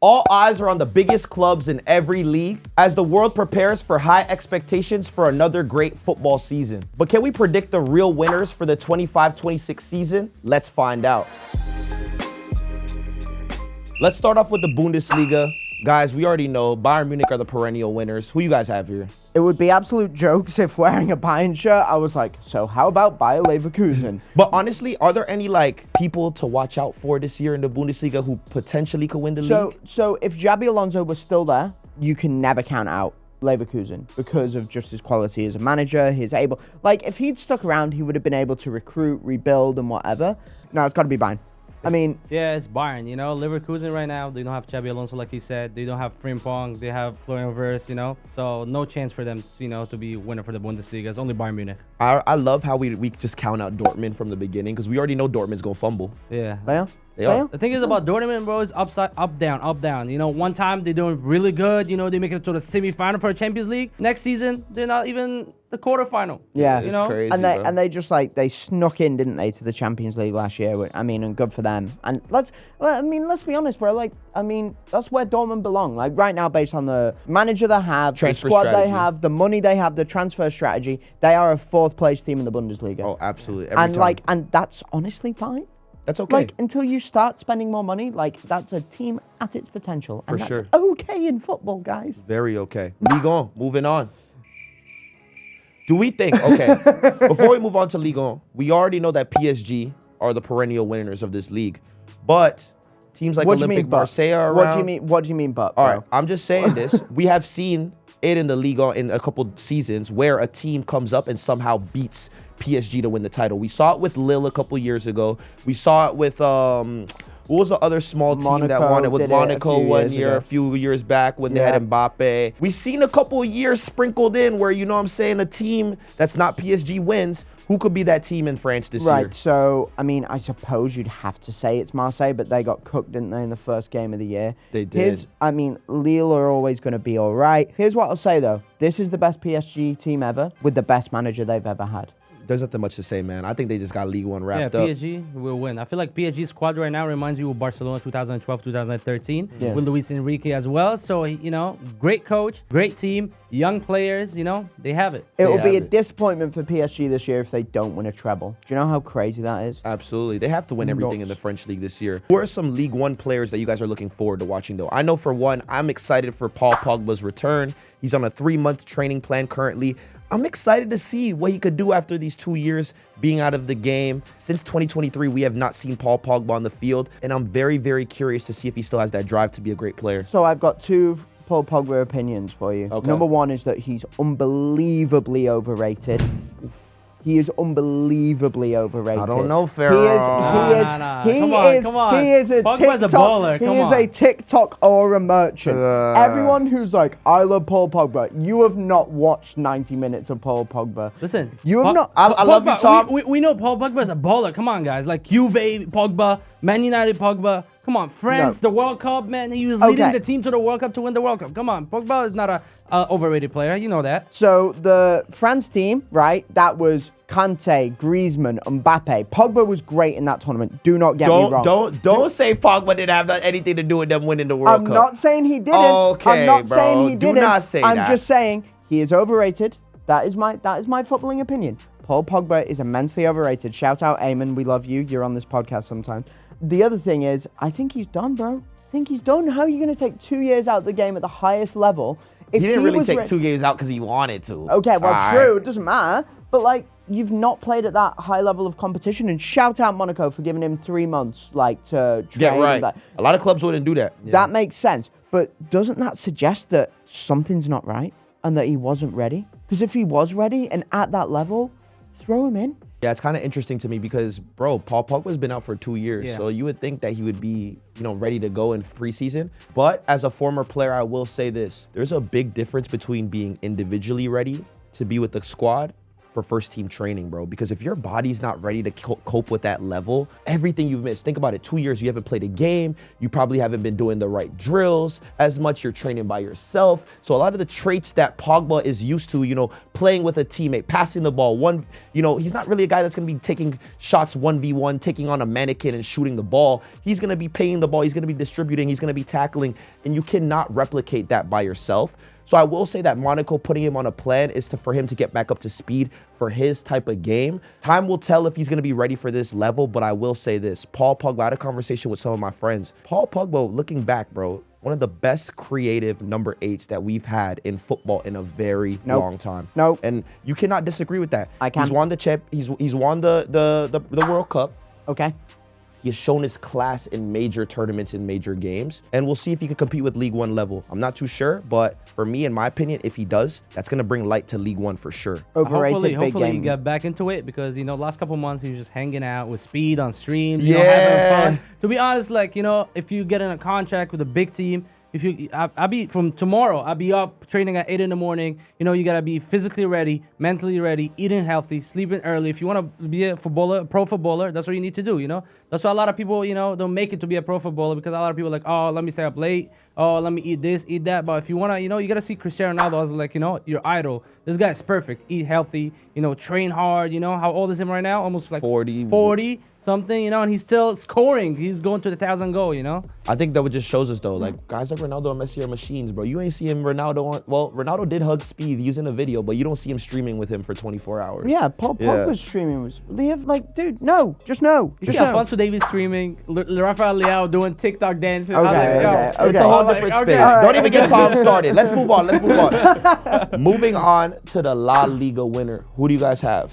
All eyes are on the biggest clubs in every league as the world prepares for high expectations for another great football season. But can we predict the real winners for the 25-26 season? Let's find out. Let's start off with the Bundesliga. Guys, we already know Bayern Munich are the perennial winners. Who you guys have here? It would be absolute jokes if wearing a Bayern shirt, I was like, so how about Bayer Leverkusen? But honestly, are there any people to watch out for this year in the Bundesliga who potentially could win the league? So if Xabi Alonso was still there, you can never count out Leverkusen because of just his quality as a manager, if he'd stuck around, he would have been able to recruit, rebuild and whatever. No, it's got to be Bayern. I mean, yeah, it's Bayern, Leverkusen right now, they don't have Xabi Alonso like he said. They don't have Frimpong, they have Florian Wirtz, So no chance for them, to be winner for the Bundesliga. It's only Bayern Munich. I love how we just count out Dortmund from the beginning because we already know Dortmund's going to fumble. Yeah. They are. The thing is about Dortmund, bro, is upside, up, down, up, down. One time they're doing really good. They make it to the semi-final for the Champions League. Next season, they're not even the quarterfinal. Yeah, it's crazy, and they just they snuck in, didn't they, to the Champions League last year? And good for them. And let's be honest, bro. That's where Dortmund belong. Right now, based on the manager they have, transfer the squad strategy. they have, the money they have, the transfer strategy, they are a fourth place team in the Bundesliga. Oh, absolutely. Every time. And that's honestly fine. That's okay. Until you start spending more money, that's a team at its potential. And For that's sure. okay in football, guys. Very okay. Ligue 1, moving on. Do we think, before we move on to Ligue 1, we already know that PSG are the perennial winners of this league. But teams like Olympic Marseille are around. What do you mean, but, All bro? right, I'm just saying this. We have seen it in the Ligue 1 in a couple seasons where a team comes up and somehow beats PSG to win the title. We saw it with Lille a couple years ago. We saw it with what was the other small team that won it with Monaco a few years back when they had Mbappe. We've seen a couple years sprinkled in where, a team that's not PSG wins. Who could be that team in France this year? Right, so, I suppose you'd have to say it's Marseille, but they got cooked, didn't they, in the first game of the year? They did. Lille are always going to be all right. Here's what I'll say, though. This is the best PSG team ever with the best manager they've ever had. There's nothing much to say, man. I think they just got Ligue 1 wrapped up. Yeah, PSG will win. I feel like PSG's squad right now reminds you of Barcelona 2012, 2013 with Luis Enrique as well. So, great coach, great team, young players, they have it. It will be a disappointment for PSG this year if they don't win a treble. Do you know how crazy that is? Absolutely. They have to win everything in the French league this year. Who are some Ligue 1 players that you guys are looking forward to watching, though? I know for one, I'm excited for Paul Pogba's return. He's on a 3-month training plan currently. I'm excited to see what he could do after these 2 years being out of the game. Since 2023, we have not seen Paul Pogba on the field, and I'm very, very curious to see if he still has that drive to be a great player. So I've got two Paul Pogba opinions for you. Okay. Number one is that he's unbelievably overrated. He is unbelievably overrated. I don't know, Pharaoh. Come on. He is a Pogba's a baller. He is a TikTok aura merchant. Everyone who's like, I love Paul Pogba, you have not watched 90 minutes of Paul Pogba. Listen, you have not. I love you, Tom. We know Paul Pogba is a baller. Come on, guys. Like Juve, Pogba, Man United, Pogba. Come on, France, the World Cup, man. He was leading the team to the World Cup to win the World Cup. Come on, Pogba is not a overrated player. You know that. So the France team, right? That was Kante, Griezmann, Mbappe. Pogba was great in that tournament. Do not get me wrong. Don't say Pogba didn't have anything to do with them winning the World Cup. I'm not saying he didn't. Okay, I'm not bro. saying he didn't. Do not say that. I'm just saying he is overrated. That is my footballing opinion. Paul Pogba is immensely overrated. Shout out Eamon, we love you. You're on this podcast sometimes. The other thing is, I think he's done, bro. I think he's done. How are you going to take 2 years out of the game at the highest level? If he didn't really take 2 games out because he wanted to. Okay, well, true. It doesn't matter. But, you've not played at that high level of competition. And shout out Monaco for giving him 3 months, to train. Yeah, right. A lot of clubs wouldn't do that. Yeah. That makes sense. But doesn't that suggest that something's not right and that he wasn't ready? Because if he was ready and at that level, throw him in. Yeah, it's kind of interesting to me because, bro, Paul Pogba's been out for 2 years. Yeah. So you would think that he would be, ready to go in preseason. But as a former player, I will say this. There's a big difference between being individually ready to be with the squad for first team training, bro. Because if your body's not ready to cope with that level, everything you've missed, think about it, 2 years, you haven't played a game. You probably haven't been doing the right drills as much. You're training by yourself. So a lot of the traits that Pogba is used to, playing with a teammate, passing the ball, he's not really a guy that's going to be taking shots 1v1, taking on a mannequin and shooting the ball. He's going to be paying the ball. He's going to be distributing. He's going to be tackling. And you cannot replicate that by yourself. So I will say that Monaco putting him on a plan is for him to get back up to speed for his type of game. Time will tell if he's going to be ready for this level, but I will say this. Paul Pogba, I had a conversation with some of my friends. Paul Pogba, looking back, bro, one of the best creative number 8s that we've had in football in a very long time. Nope. And you cannot disagree with that. I can't. He's won the he's won the World Cup. Okay. He has shown his class in major tournaments, in major games, and we'll see if he can compete with League One level. I'm not too sure, but for me, in my opinion, if he does, that's going to bring light to League One for sure. Overrated Hopefully he game. got back into it because, last couple months he was just hanging out with speed on streams, having fun. To be honest, if you get in a contract with a big team, I'll be from tomorrow. I'll be up training at 8 in the morning. You gotta be physically ready, mentally ready, eating healthy, sleeping early. If you want to be a pro footballer, that's what you need to do. That's why a lot of people, don't make it to be a pro footballer because a lot of people are like, oh, let me stay up late. Oh, let me eat this, eat that. But if you wanna, you gotta see Cristiano Ronaldo as your idol. This guy's perfect. Eat healthy. train hard. How old is him right now? Almost like 40 something, and he's still scoring. He's going to the 1,000 goal, I think that would just shows us though, guys like Ronaldo and Messi are machines, bro. You ain't seeing Ronaldo Ronaldo did hug speed using a video, but you don't see him streaming with him for 24 hours. Yeah, Pogba's streaming. They have dude, no. You see Alfonso Davies streaming, Rafael Leao doing TikTok dances. Okay. It's a whole different space. Don't even get Tom started. Let's move on. Moving on to the La Liga winner. Who do you guys have?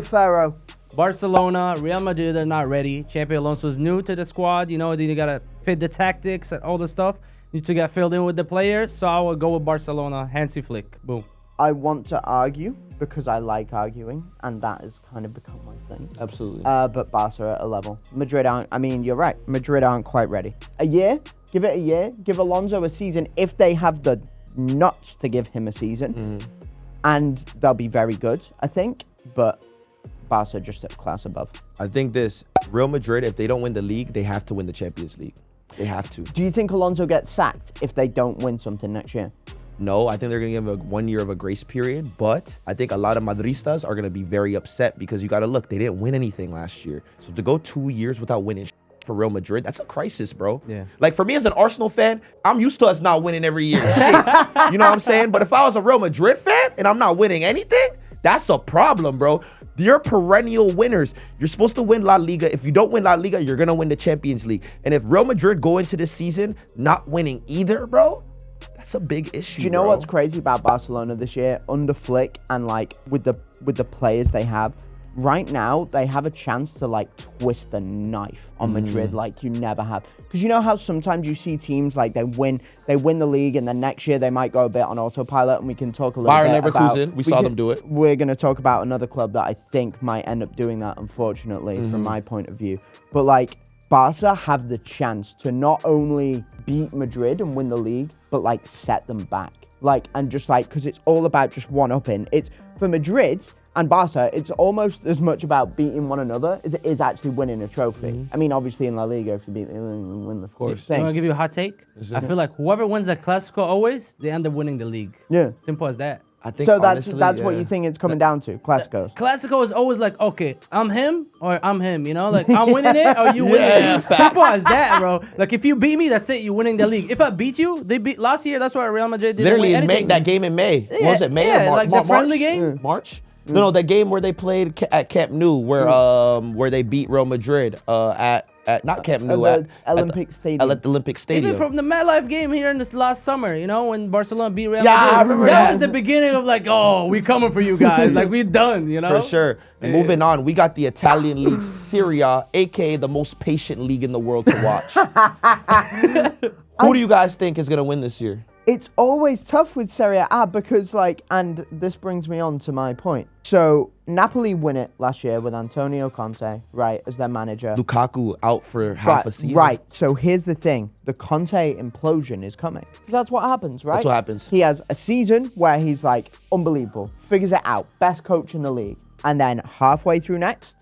Pharaoh. Barcelona, Real Madrid are not ready. Champion Alonso is new to the squad. Then you got to fit the tactics and all the stuff. Need to get filled in with the players. So I will go with Barcelona. Hansi Flick. Boom. I want to argue because I like arguing, and that has kind of become my thing. Absolutely. But Barca at a level. Madrid aren't, you're right. Madrid aren't quite ready. A year. Give it a year. Give Alonso a season if they have the nuts to give him a season. And they'll be very good, I think. But Barca just a class above. I think Real Madrid, if they don't win the league, they have to win the Champions League. They have to. Do you think Alonso gets sacked if they don't win something next year? No, I think they're going to give him 1 year of a grace period, but I think a lot of Madristas are going to be very upset because you got to look, they didn't win anything last year. So to go 2 years without winning for Real Madrid, that's a crisis, bro. Yeah. For me as an Arsenal fan, I'm used to us not winning every year. You know what I'm saying? But if I was a Real Madrid fan and I'm not winning anything, that's a problem, bro. You're perennial winners. You're supposed to win La Liga. If you don't win La Liga, you're going to win the Champions League. And if Real Madrid go into this season not winning either, bro, that's a big issue. Do you know what's crazy about Barcelona this year? Under Flick and with the players they have, right now they have a chance to twist the knife on Madrid like you never have. Because you know how sometimes you see teams they win the league and then next year they might go a bit on autopilot, and we can talk a little bit about Leverkusen. We saw them do it. We're going to talk about another club that I think might end up doing that, unfortunately, from my point of view. But Barca have the chance to not only beat Madrid and win the league, but set them back. And just because it's all about just one-upping. It's for Madrid and Barca, it's almost as much about beating one another as it is actually winning a trophy. Obviously in La Liga, if you beat them, win the thing. I'm going to give you a hot take. I feel like whoever wins the Clasico always, they end up winning the league. Yeah. Simple as that. I think so that's what you think it's coming down to, Clasico. Clasico is always okay, I'm him or I'm him, I'm winning it or you winning it. Simple as that, bro. If you beat me, that's it, you're winning the league. If I beat you, they beat last year, that's why Real Madrid didn't win anything. Literally, that game in May. What was it, May or March? The friendly game? March? No, the game where they played at Camp Nou, where they beat Real Madrid at not Camp Nou, at Olympic Stadium. At the Olympic Stadium. Even from the MetLife game here in this last summer, when Barcelona beat Real Madrid. I remember that was the beginning of we coming for you guys. We done, For sure. And moving on, we got the Italian league, Serie A, aka the most patient league in the world to watch. Who do you guys think is gonna win this year? It's always tough with Serie A because, like, and this brings me on to my point. So, Napoli win it last year with Antonio Conte, right, as their manager. Lukaku out for half a season. Right. So, here's the thing. The Conte implosion is coming. That's what happens, right? That's what happens. He has a season where he's, like, unbelievable. Figures it out. Best coach in the league. And then halfway through next.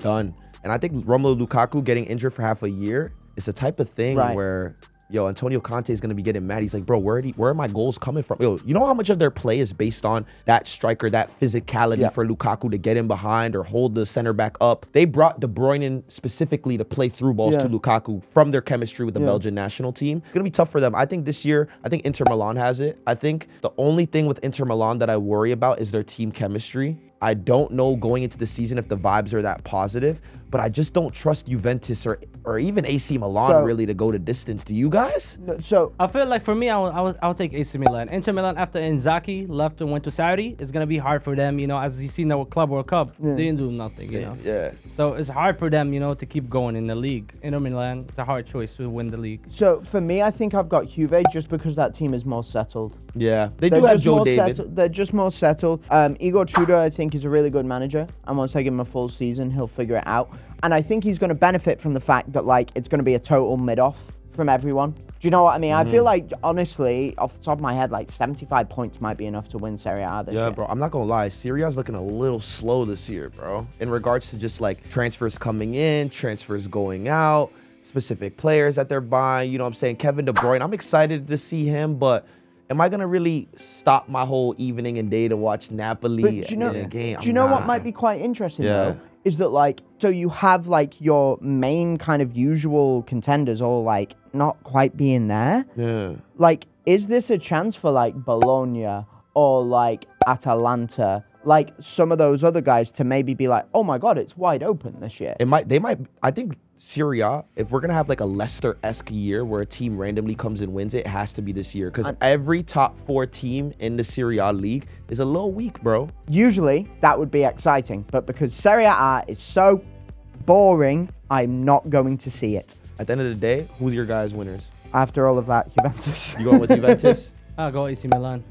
Done. And I think Romelu Lukaku getting injured for half a year is the type of thing where... Yo, Antonio Conte is going to be getting mad. He's like, bro, where are my goals coming from? Yo, you know how much of their play is based on that striker, that physicality for Lukaku to get in behind or hold the center back up? They brought De Bruyne in specifically to play through balls to Lukaku from their chemistry with the Belgian national team. It's going to be tough for them. I think this year, I think Inter Milan has it. I think the only thing with Inter Milan that I worry about is their team chemistry. I don't know going into the season if the vibes are that positive, but I just don't trust Juventus or even AC Milan really to go the distance. Do you guys? So I feel like for me, I'll take AC Milan. Inter Milan after Inzaghi left and went to Saudi, it's gonna be hard for them. You know, as you see in the Club World Cup, they didn't do nothing. You know. Yeah. So it's hard for them, you know, to keep going in the league. Inter Milan, it's a hard choice to win the league. So for me, I think I've got Juve just because that team is more settled. Yeah, they do have Joe David. They're just more settled. Igor Tudor, I think, is a really good manager. And once I give him a full season, he'll figure it out. And I think he's going to benefit from the fact that, like, it's going to be a total mid-off from everyone. Do you know what I mean? I feel like, honestly, off the top of my head, like 75 points might be enough to win Serie A this year. Yeah, bro. I'm not going to lie. Serie A's looking a little slow this year, bro. In regards to just, like, transfers coming in, transfers going out, specific players that they're buying. You know what I'm saying? Kevin De Bruyne, I'm excited to see him, but... Am I gonna really stop my whole evening and day to watch Napoli in a game? Do you know what might be quite interesting though? Is that like, so you have like your main kind of usual contenders all like not quite being there. Yeah. Like, is this a chance for like Bologna or like Atalanta, like some of those other guys to maybe be like, oh my God, it's wide open this year? I think Serie A, if we're going to have like a Leicester-esque year where a team randomly comes and wins it has to be this year. Because every top 4 team in the Serie A league is a little weak, bro. Usually, that would be exciting. But because Serie A is so boring, I'm not going to see it. At the end of the day, who's your guys' winners? After all of that, Juventus. You going with Juventus? I'll go AC Milan.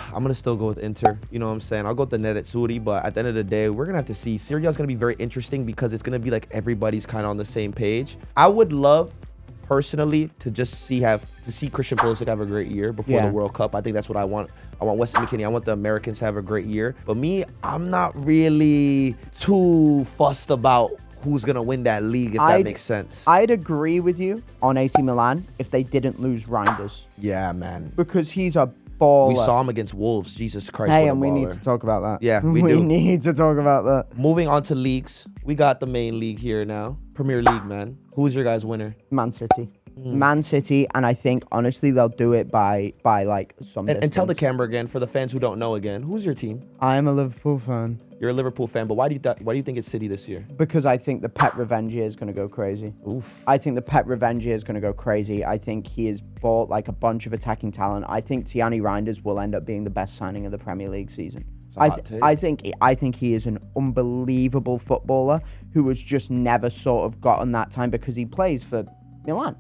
I'm going to still go with Inter. You know what I'm saying? I'll go with the Nerazzurri, but at the end of the day, we're going to have to see. Serie A is going to be very interesting because it's going to be like everybody's kind of on the same page. I would love, personally, to just see Christian Pulisic have a great year before the World Cup. I think that's what I want. I want Weston McKennie. I want the Americans to have a great year. But me, I'm not really too fussed about who's going to win that league, if that makes sense. I'd agree with you on AC Milan if they didn't lose Reinders. Yeah, man. Because he's a baller. We saw him against Wolves. Jesus Christ. Hey, and we need to talk about that. Yeah, we do. We need to talk about that. Moving on to leagues. We got the main league here now. Premier League, man. Who's your guys' winner? Man City. Man City, and I think, honestly, they'll do it by like some and tell the camera again, for the fans who don't know again, who's your team? I am a Liverpool fan. You're a Liverpool fan, but why do you think it's City this year? Because I think the Pep revenge year is going to go crazy. Oof. I think the Pep revenge year is going to go crazy. I think he has bought like a bunch of attacking talent. I think Tierney Reinders will end up being the best signing of the Premier League season. I think he is an unbelievable footballer who has just never sort of gotten that time because he plays for Milan,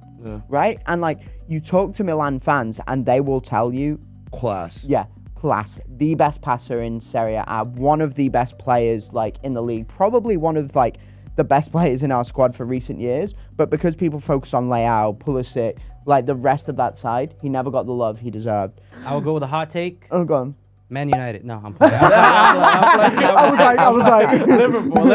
right? And like, you talk to Milan fans and they will tell you, class. Yeah, class. The best passer in Serie A, one of the best players like in the league, probably one of like the best players in our squad for recent years. But because people focus on Leao, Pulisic, like the rest of that side, he never got the love he deserved. I will go with a hot take. Oh, go on. Man United. No, I'm playing. I was like, Liverpool.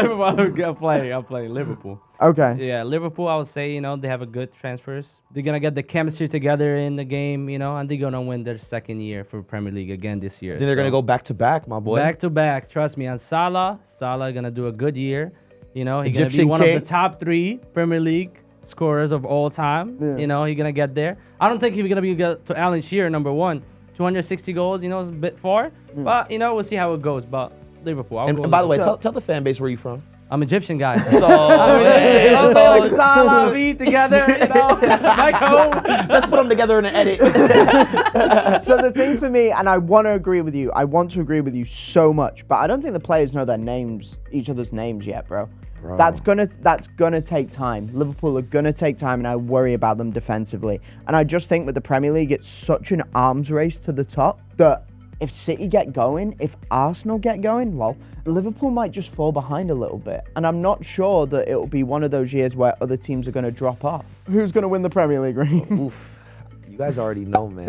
I'm playing Liverpool. Okay. Yeah, Liverpool, I would say, you know, they have a good transfers. They're going to get the chemistry together in the game, you know, and they're going to win their second year for Premier League again this year. Then they're going to go back-to-back, my boy. Back-to-back, trust me. And Salah going to do a good year. You know, he's going to be one of the top 3 Premier League scorers of all time. Yeah. You know, he's going to get there. I don't think he's going to be to Alan Shearer, number 1. 260 goals, you know, is a bit far. But, you know, we'll see how it goes. But Liverpool, And by the way, tell the fan base where you're from. I'm Egyptian, guys. So, I'll say like Salah, V together, you know, back home. let's put them together in an edit. So the thing for me, and I want to agree with you, I want to agree with you so much, but I don't think the players know their names, each other's names yet, bro. That's gonna take time. Liverpool are gonna take time, and I worry about them defensively. And I just think with the Premier League, it's such an arms race to the top that if City get going, if Arsenal get going, well, Liverpool might just fall behind a little bit. And I'm not sure that it'll be one of those years where other teams are gonna drop off. Who's gonna win the Premier League, Reem? Oof. You guys already know, man.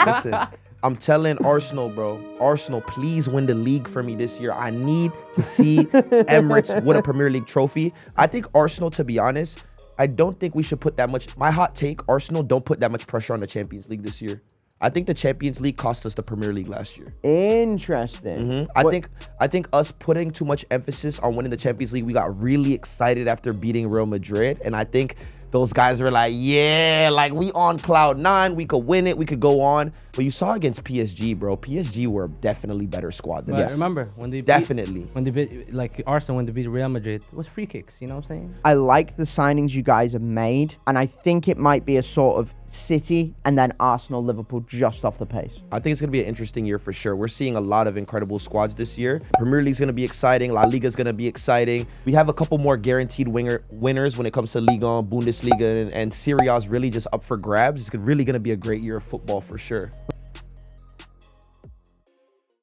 Listen, I'm telling Arsenal, bro. Arsenal, please win the league for me this year. I need to see Emirates win a Premier League trophy. I think Arsenal, to be honest, I don't think we should put that much. My hot take, Arsenal don't put that much pressure on the Champions League this year. I think the Champions League cost us the Premier League last year. Interesting. I think us putting too much emphasis on winning the Champions League, we got really excited after beating Real Madrid. And I think those guys were like, yeah, like we on cloud 9, we could win it, we could go on. But you saw against PSG, bro. PSG were definitely better squad than us. Remember when they beat, like Arsenal when they beat Real Madrid, it was free kicks. You know what I'm saying? I like the signings you guys have made, and I think it might be a sort of City and then Arsenal, Liverpool just off the pace. I think it's going to be an interesting year for sure. We're seeing a lot of incredible squads this year. Premier League's going to be exciting. La Liga is going to be exciting. We have a couple more guaranteed winners when it comes to Ligue, Bundesliga, and Serie A is really just up for grabs. It's really going to be a great year of football for sure.